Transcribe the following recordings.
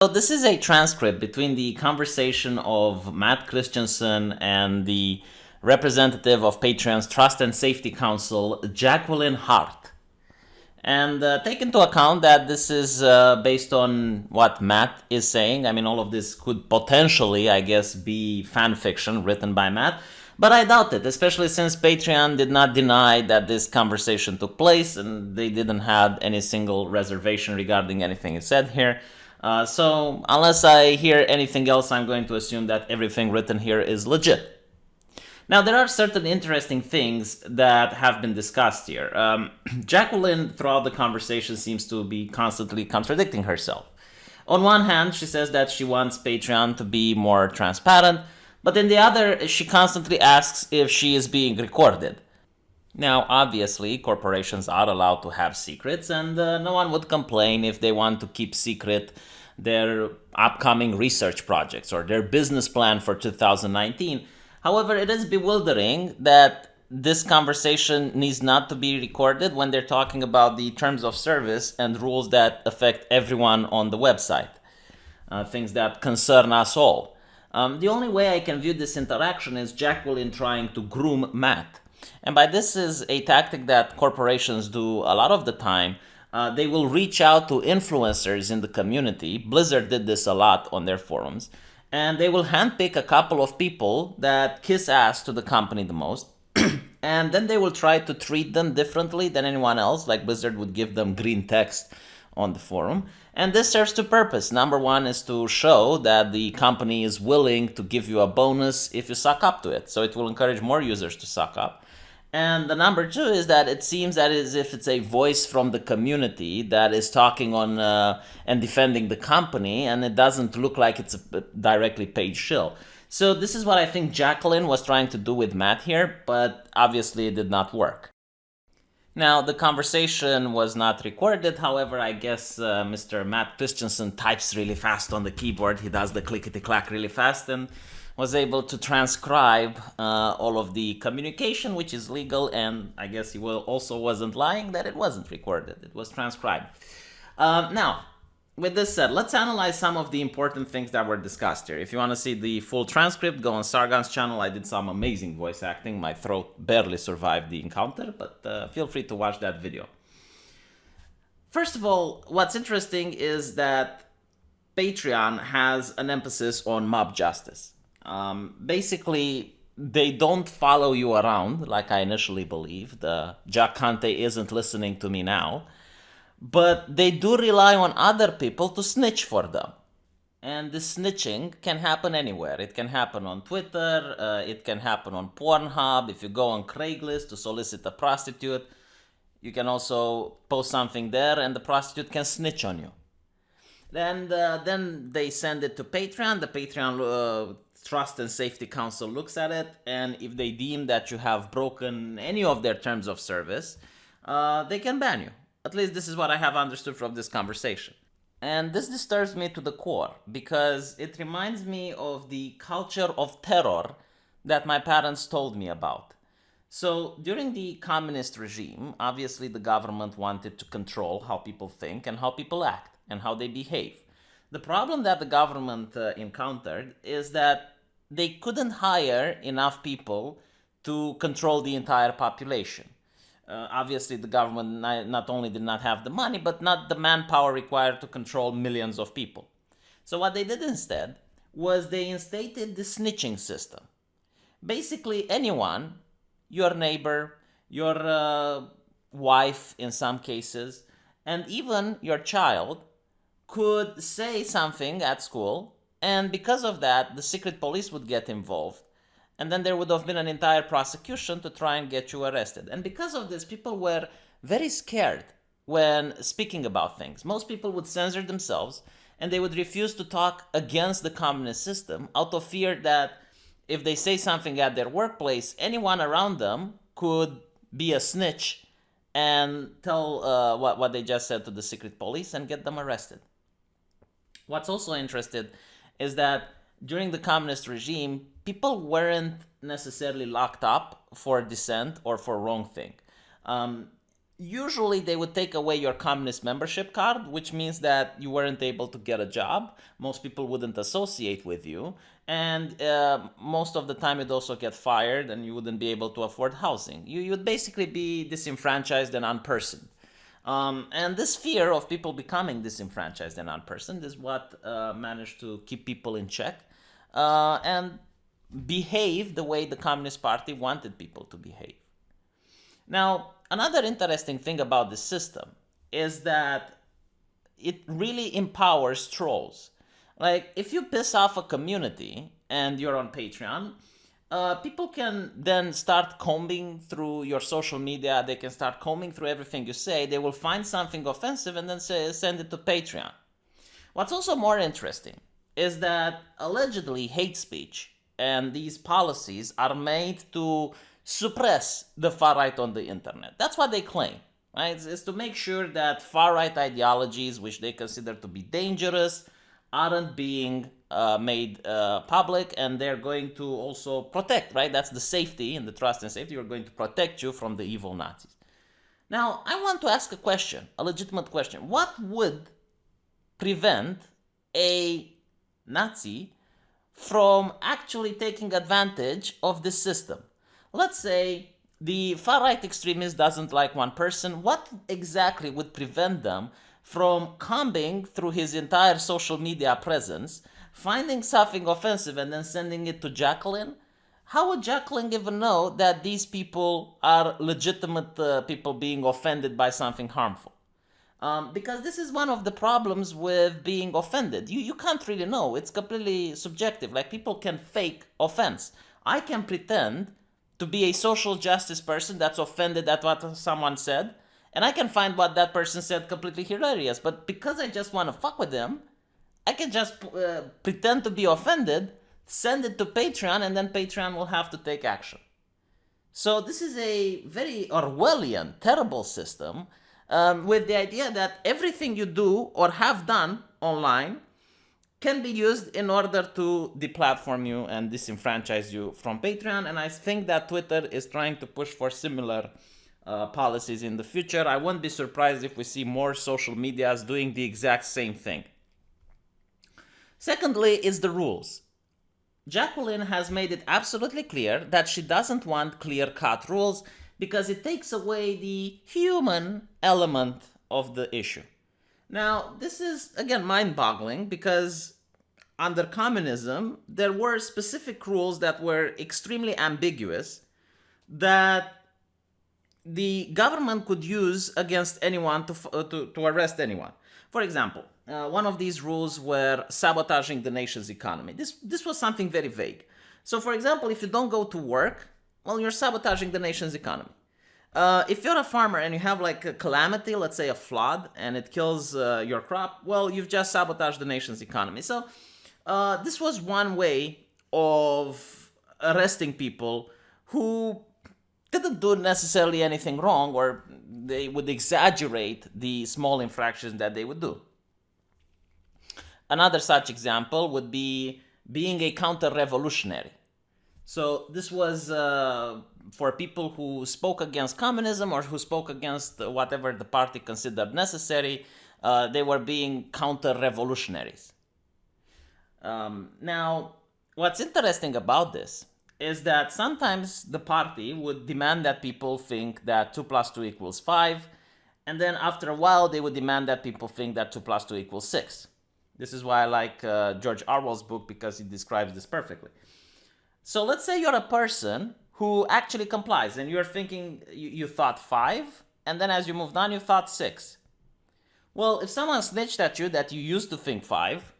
So this is a transcript between the conversation of Matt Christensen and the representative of Patreon's Trust and Safety Council, Jacqueline Hart. And take into account that this is based on what Matt is saying. I mean, all of this could potentially, I guess, be fan fiction written by Matt. But I doubt it, especially since Patreon did not deny that this conversation took place and they didn't have any single reservation regarding anything he said here. So unless I hear anything else, I'm going to assume that everything written here is legit. Now, there are certain interesting things that have been discussed here. Jacqueline, throughout the conversation, seems to be constantly contradicting herself. On one hand, she says that she wants Patreon to be more transparent, but in the other, she constantly asks if she is being recorded. Now, obviously, corporations are allowed to have secrets, and no one would complain if they want to keep secret their upcoming research projects or their business plan for 2019. However, it is bewildering that this conversation needs not to be recorded when they're talking about the terms of service and rules that affect everyone on the website, things that concern us all. The only way I can view this interaction is Jacqueline trying to groom Matt. And by this is a tactic that corporations do a lot of the time. They will reach out to influencers in the community. Blizzard did this a lot on their forums. And they will handpick a couple of people that kiss ass to the company the most. And then they will try to treat them differently than anyone else, like Blizzard would give them green text on the forum. And this serves two purposes. Number one is to show that the company is willing to give you a bonus if you suck up to it. So it will encourage more users to suck up. And the number two is that it seems that as if it's a voice from the community that is talking on and defending the company, and it doesn't look like it's a directly paid shill. So this is what I think Jacqueline was trying to do with Matt here, but obviously it did not work. Now, the conversation was not recorded. However, I guess Mr. Matt Christensen types really fast on the keyboard. He does the clickety-clack really fast and was able to transcribe all of the communication, which is legal, and I guess he also wasn't lying that it wasn't recorded. It was transcribed. Now, with this said, let's analyze some of the important things that were discussed here. If you want to see the full transcript, go on Sargon's channel. I did some amazing voice acting. My throat barely survived the encounter, but feel free to watch that video. First of all, what's interesting is that Patreon has an emphasis on mob justice. Basically, they don't follow you around like I initially believed. Jack Conte isn't listening to me now. But they do rely on other people to snitch for them. And this snitching can happen anywhere. It can happen on Twitter, it can happen on Pornhub. If you go on Craigslist to solicit a prostitute, you can also post something there and the prostitute can snitch on you. And then they send it to Patreon. The Patreon Trust and Safety Council looks at it, and if they deem that you have broken any of their terms of service, they can ban you. At least this is what I have understood from this conversation. And this disturbs me to the core because it reminds me of the culture of terror that my parents told me about. So during the communist regime, obviously the government wanted to control how people think and how people act and how they behave. The problem that the government encountered is that they couldn't hire enough people to control the entire population. Obviously, the government not only did not have the money, but not the manpower required to control millions of people. So what they did instead was they instated the snitching system. Basically, anyone, your neighbor, your wife in some cases, and even your child could say something at school, and because of that, the secret police would get involved. And then there would have been an entire prosecution to try and get you arrested. And because of this, people were very scared when speaking about things. Most people would censor themselves and they would refuse to talk against the communist system out of fear that if they say something at their workplace, anyone around them could be a snitch and tell what they just said to the secret police and get them arrested. What's also interesting is that during the communist regime, people weren't necessarily locked up for dissent or for wrong thing. usually they would take away your communist membership card, which means that you weren't able to get a job. Most people wouldn't associate with you. And most of the time you'd also get fired and you wouldn't be able to afford housing. You would basically be disenfranchised and unpersoned. And this fear of people becoming disenfranchised and unpersoned is what managed to keep people in check and behave the way the Communist Party wanted people to behave. Now, another interesting thing about this system is that it really empowers trolls. Like, if you piss off a community and you're on Patreon, people can then start combing through your social media. They can start combing through everything you say. They will find something offensive and then send it to Patreon. What's also more interesting is that allegedly hate speech and these policies are made to suppress the far right on the internet. That's what they claim, right? It's to make sure that far right ideologies, which they consider to be dangerous, aren't being made public, and they're going to also protect, right? That's the safety and the trust and safety. You're going to protect you from the evil Nazis. Now, I want to ask a question, a legitimate question. What would prevent a Nazi from actually taking advantage of this system? Let's say the far-right extremist doesn't like one person. What exactly would prevent them from combing through his entire social media presence, finding something offensive and then sending it to Jacqueline? How would Jacqueline even know that these people are legitimate people being offended by something harmful? Because this is one of the problems with being offended. You can't really know. It's completely subjective. Like, people can fake offense. I can pretend to be a social justice person that's offended at what someone said, and I can find what that person said completely hilarious. But because I just want to fuck with them, I can just pretend to be offended, send it to Patreon, and then Patreon will have to take action. So this is a very Orwellian, terrible system with the idea that everything you do or have done online can be used in order to deplatform you and disenfranchise you from Patreon. And I think that Twitter is trying to push for similar policies in the future. I won't be surprised if we see more social medias doing the exact same thing. Secondly, is the rules. Jacqueline has made it absolutely clear that she doesn't want clear-cut rules because it takes away the human element of the issue. Now, this is, again, mind-boggling because under communism, there were specific rules that were extremely ambiguous that the government could use against anyone to arrest anyone. For example, one of these rules were sabotaging the nation's economy. This was something very vague. So, for example, if you don't go to work, well, you're sabotaging the nation's economy. If you're a farmer and you have like a calamity, let's say a flood, and it kills your crop, well, you've just sabotaged the nation's economy. So this was one way of arresting people who didn't do necessarily anything wrong, or they would exaggerate the small infractions that they would do. Another such example would be being a counter-revolutionary. So this was for people who spoke against communism or who spoke against whatever the party considered necessary. They were being counter-revolutionaries. Now, what's interesting about this is that sometimes the party would demand that people think that 2 plus 2 equals 5, and then after a while they would demand that people think that 2 plus 2 equals 6. This is why I like George Orwell's book, because he describes this perfectly. So let's say you're a person who actually complies and you're thinking you thought 5, and then as you moved on you thought 6. Well, if someone snitched at you that you used to think 5,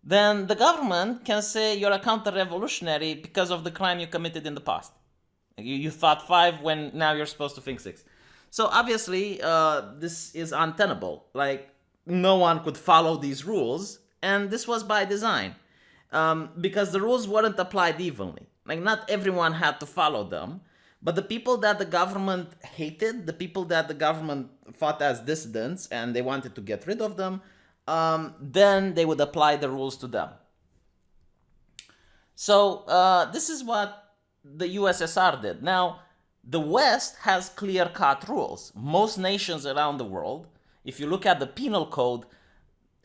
then the government can say you're a counter-revolutionary because of the crime you committed in the past. You thought 5 when now you're supposed to think 6. So obviously this is untenable. Like, no one could follow these rules, and this was by design. Because the rules weren't applied evenly. Like, not everyone had to follow them, but the people that the government hated, the people that the government thought as dissidents and they wanted to get rid of them, then they would apply the rules to them. So this is what the USSR did. Now, The West has clear-cut rules. Most nations around the world, if you look at the penal code,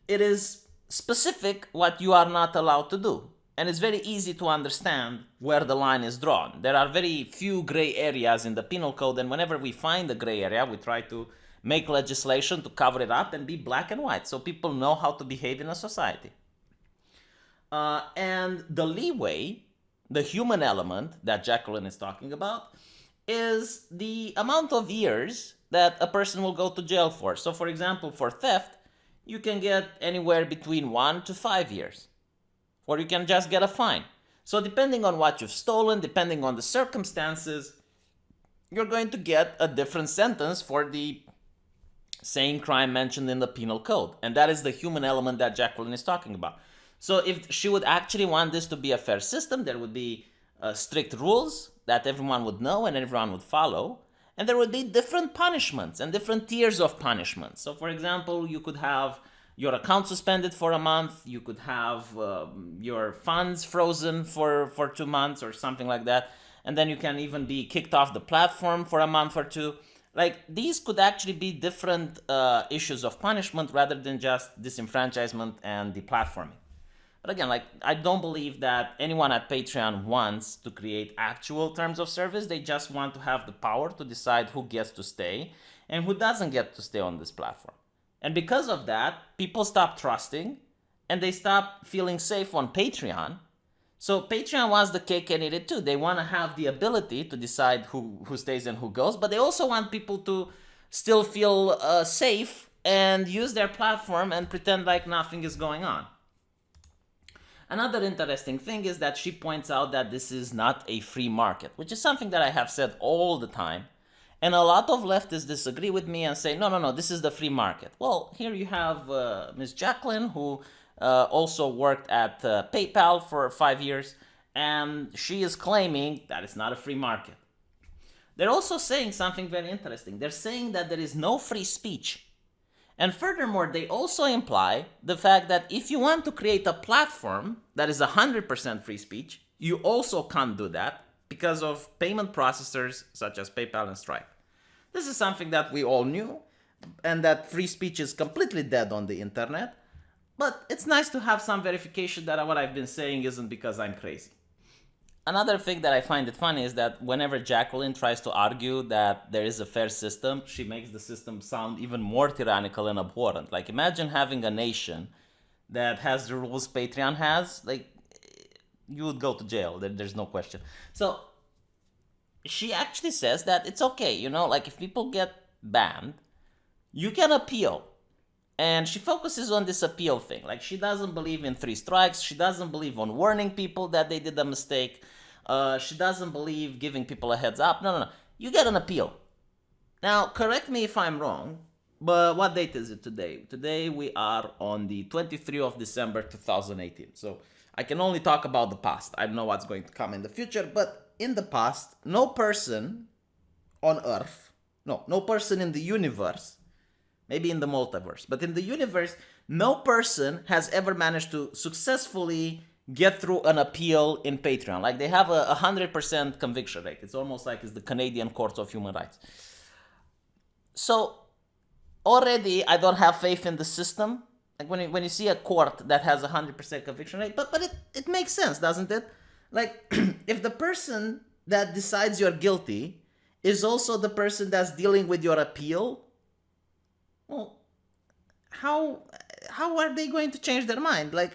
it is specific what you are not allowed to do. And it's very easy to understand where the line is drawn. There are very few gray areas in the penal code, and whenever we find a gray area, we try to make legislation to cover it up and be black and white so people know how to behave in a society. And the leeway, the human element that Jacqueline is talking about, is the amount of years that a person will go to jail for. So, for example, for theft, you can get anywhere between 1 to 5 years, or you can just get a fine. So, depending on what you've stolen, depending on the circumstances, you're going to get a different sentence for the same crime mentioned in the penal code. And that is the human element that Jacqueline is talking about. So if she would actually want this to be a fair system, there would be strict rules that everyone would know and everyone would follow. And there would be different punishments and different tiers of punishments. So for example, you could have your account suspended for a month. You could have your funds frozen for 2 months or something like that. And then you can even be kicked off the platform for a month or two. Like, these could actually be different issues of punishment rather than just disenfranchisement and deplatforming. But again, like, I don't believe that anyone at Patreon wants to create actual terms of service. They just want to have the power to decide who gets to stay and who doesn't get to stay on this platform. And because of that, people stop trusting and they stop feeling safe on Patreon. So Patreon wants the cake and eat it too. They want to have the ability to decide who stays and who goes, but they also want people to still feel safe and use their platform and pretend like nothing is going on. Another interesting thing is that she points out that this is not a free market, which is something that I have said all the time. And a lot of leftists disagree with me and say, no, this is the free market. Well, here you have Ms. Jacqueline, who also worked at PayPal for 5 years, and she is claiming that it's not a free market. They're also saying something very interesting. They're saying that there is no free speech. And furthermore, they also imply the fact that if you want to create a platform that is 100% free speech, you also can't do that because of payment processors such as PayPal and Stripe. This is something that we all knew, and that free speech is completely dead on the internet. But it's nice to have some verification that what I've been saying isn't because I'm crazy. Another thing that I find it funny is that whenever Jacqueline tries to argue that there is a fair system, she makes the system sound even more tyrannical and abhorrent. Like, imagine having a nation that has the rules Patreon has. Like, you would go to jail. There's no question. So she actually says that it's okay, like if people get banned, you can appeal. And she focuses on this appeal thing. Like, she doesn't believe in 3 strikes. She doesn't believe on warning people that they did a mistake. She doesn't believe giving people a heads up. No. You get an appeal. Now, correct me if I'm wrong, but what date is it today? Today we are on the 23rd of December, 2018. So I can only talk about the past. I don't know what's going to come in the future, but in the past, no person on Earth, no person in the universe, maybe in the multiverse, but in the universe, no person has ever managed to successfully get through an appeal in Patreon. Like, they have a 100% conviction rate. It's almost like it's the Canadian Court of Human Rights. So already I don't have faith in the system. Like, when you see a court that has a 100% conviction rate, but it makes sense, doesn't it? Like, if the person that decides you're guilty is also the person that's dealing with your appeal, well, how are they going to change their mind? Like,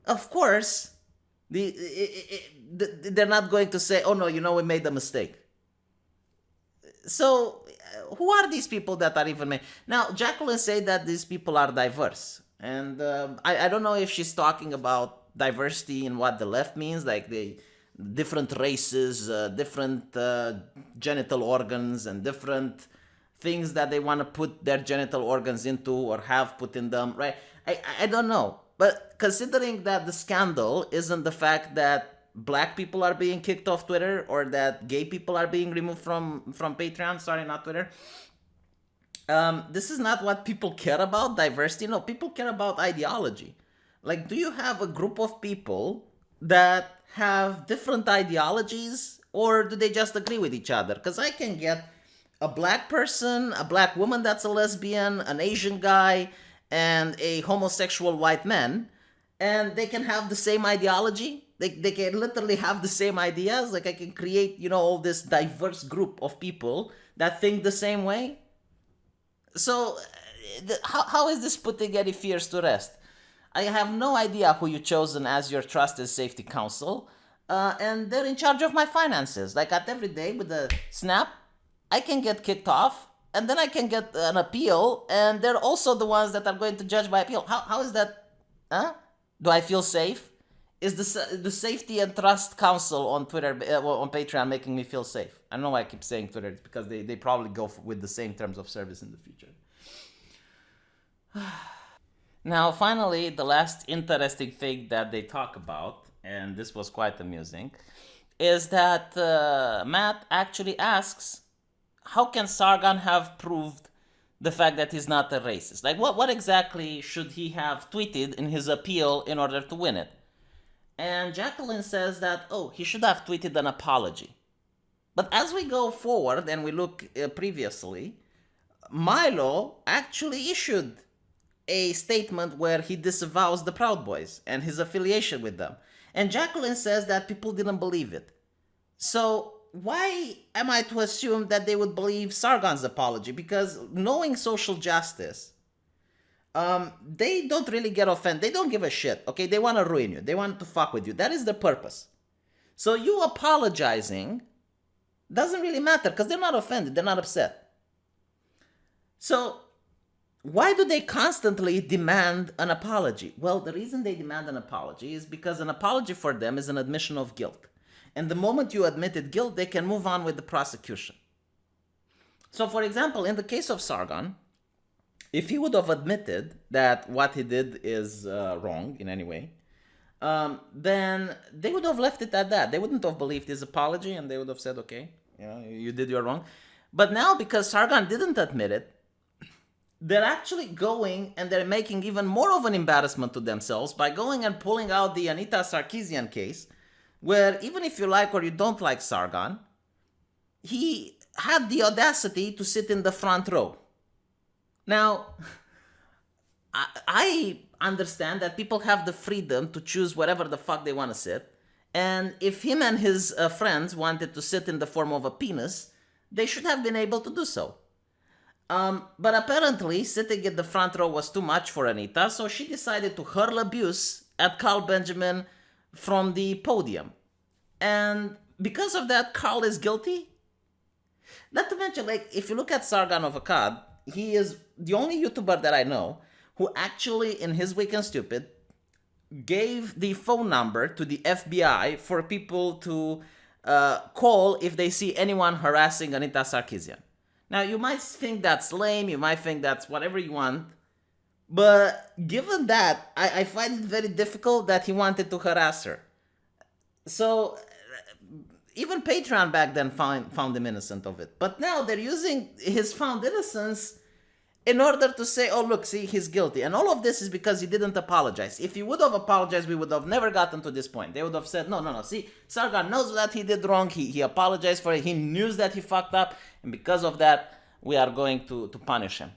of course, they're not going to say, oh no, we made a mistake. So, who are these people that are even made? Now, Jacqueline said that these people are diverse. And I don't know if she's talking about diversity in what the left means, like the different races, different genital organs, and different things that they want to put their genital organs into or have put in them, right? I don't know. But considering that the scandal isn't the fact that black people are being kicked off Twitter or that gay people are being removed from Patreon, sorry, not Twitter, this is not what people care about, diversity. No, people care about ideology. Like, do you have a group of people that have different ideologies Or do they just agree with each other? Because I can get a black person, a black woman that's a lesbian, an Asian guy, and a homosexual white man, and they can have the same ideology. They can literally have the same ideas. Like I can create, all this diverse group of people that think the same way. So, how is this putting any fears to rest? I have no idea who you've chosen as your trust and safety counsel, and they're in charge of my finances. Like at every day with a snap, I can get kicked off, and then I can get an appeal, and they're also the ones that are going to judge my appeal. How is that? Huh? Do I feel safe? Is the Safety and Trust Council on Twitter, on Patreon, making me feel safe? I don't know why I keep saying Twitter. It's because they probably go with the same terms of service in the future. Now, finally, the last interesting thing that they talk about, and this was quite amusing, is that Matt actually asks, how can Sargon have proved the fact that he's not a racist? Like, what exactly should he have tweeted in his appeal in order to win it? And Jacqueline says that, he should have tweeted an apology. But as we go forward and we look previously, Milo actually issued a statement where he disavows the Proud Boys and his affiliation with them. And Jacqueline says that people didn't believe it. So why am I to assume that they would believe Sargon's apology? Because knowing social justice, they don't really get offended. They don't give a shit, okay? They want to ruin you. They want to fuck with you. That is the purpose. So you apologizing doesn't really matter because they're not offended. They're not upset. So why do they constantly demand an apology? Well, the reason they demand an apology is because an apology for them is an admission of guilt. And the moment you admitted guilt, they can move on with the prosecution. So, for example, in the case of Sargon, if he would have admitted that what he did is wrong in any way, then they would have left it at that. They wouldn't have believed his apology, and they would have said, okay, you did your wrong. But now, because Sargon didn't admit it, they're actually going and they're making even more of an embarrassment to themselves by going and pulling out the Anita Sarkeesian case, where even if you like or you don't like Sargon, he had the audacity to sit in the front row. Now, I understand that people have the freedom to choose wherever the fuck they want to sit, and if him and his friends wanted to sit in the form of a penis, they should have been able to do so. But apparently, sitting in the front row was too much for Anita, so she decided to hurl abuse at Carl Benjamin from the podium. And because of that, Carl is guilty. Not to mention, if you look at Sargon of Akkad, he is the only YouTuber that I know who actually, in his Weekend Stupid, gave the phone number to the FBI for people to call if they see anyone harassing Anita Sarkeesian. Now, you might think that's lame, you might think that's whatever you want, but given that, I find it very difficult that he wanted to harass her. So, even Patreon back then found him innocent of it. But now they're using his found innocence in order to say, oh, look, see, he's guilty. And all of this is because he didn't apologize. If he would have apologized, we would have never gotten to this point. They would have said, no. See, Sargon knows that he did wrong. He apologized for it. He knew that he fucked up. And because of that, we are going to punish him.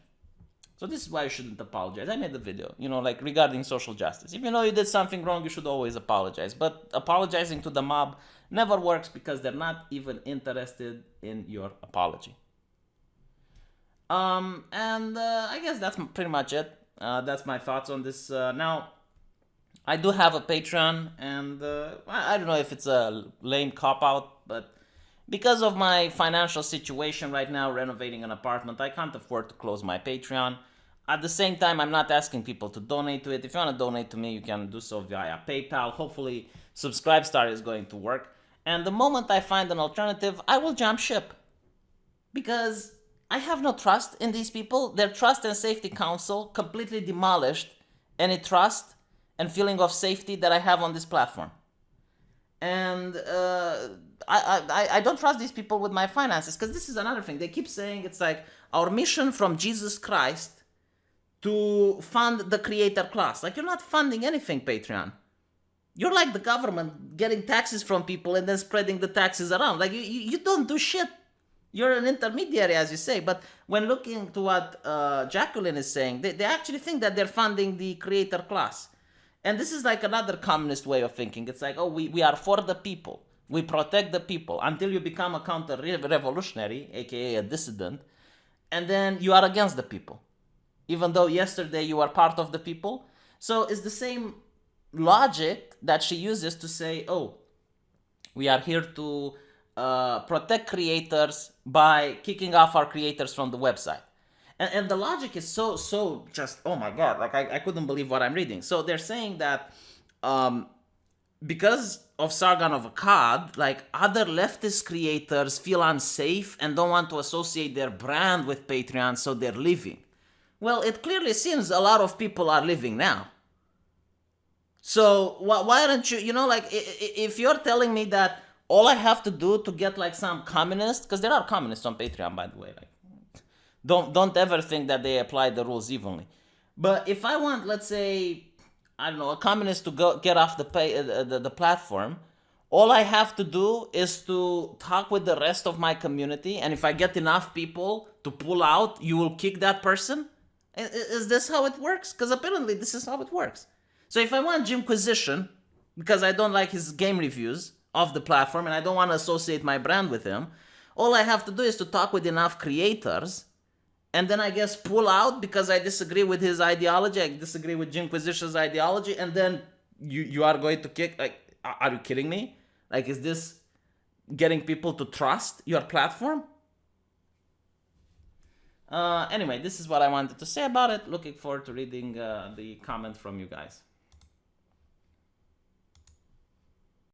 So this is why you shouldn't apologize. I made the video, regarding social justice. If you know you did something wrong, you should always apologize. But apologizing to the mob never works because they're not even interested in your apology. I guess that's pretty much it. That's my thoughts on this. Now, I do have a Patreon, and I don't know if it's a lame cop-out, but because of my financial situation right now, renovating an apartment, I can't afford to close my Patreon. At the same time, I'm not asking people to donate to it. If you want to donate to me, you can do so via PayPal. Hopefully, Subscribestar is going to work. And the moment I find an alternative, I will jump ship. Because I have no trust in these people. Their Trust and Safety Council completely demolished any trust and feeling of safety that I have on this platform. And I don't trust these people with my finances, because this is another thing. They keep saying it's like our mission from Jesus Christ to fund the creator class. Like, you're not funding anything, Patreon. You're like the government getting taxes from people and then spreading the taxes around. Like you don't do shit. You're an intermediary, as you say. But when looking to what Jacqueline is saying, they actually think that they're funding the creator class. And this is like another communist way of thinking. It's like, oh, we are for the people. We protect the people until you become a counter-revolutionary, aka a dissident, and then you are against the people. Even though yesterday you were part of the people. So it's the same logic that she uses to say, oh, we are here to protect creators by kicking off our creators from the website. And the logic is so just, oh my God, like I couldn't believe what I'm reading. So they're saying that because of Sargon of Akkad, like other leftist creators feel unsafe and don't want to associate their brand with Patreon, so they're leaving. Well, it clearly seems a lot of people are leaving now. So why don't you, like, if you're telling me that all I have to do to get like some communist, because there are communists on Patreon, by the way, like, don't ever think that they apply the rules evenly. But if I want, let's say, I don't know, a communist to go get off the platform, all I have to do is to talk with the rest of my community, and if I get enough people to pull out, you will kick that person? Is this how it works? Because apparently this is how it works. So if I want Jimquisition, because I don't like his game reviews of the platform and I don't want to associate my brand with him, all I have to do is to talk with enough creators and then I guess pull out because I disagree with his ideology, I disagree with Jimquisition's ideology, and then you are going to kick, like, are you kidding me? Like, is this getting people to trust your platform? Anyway, this is what I wanted to say about it. Looking forward to reading the comment from you guys.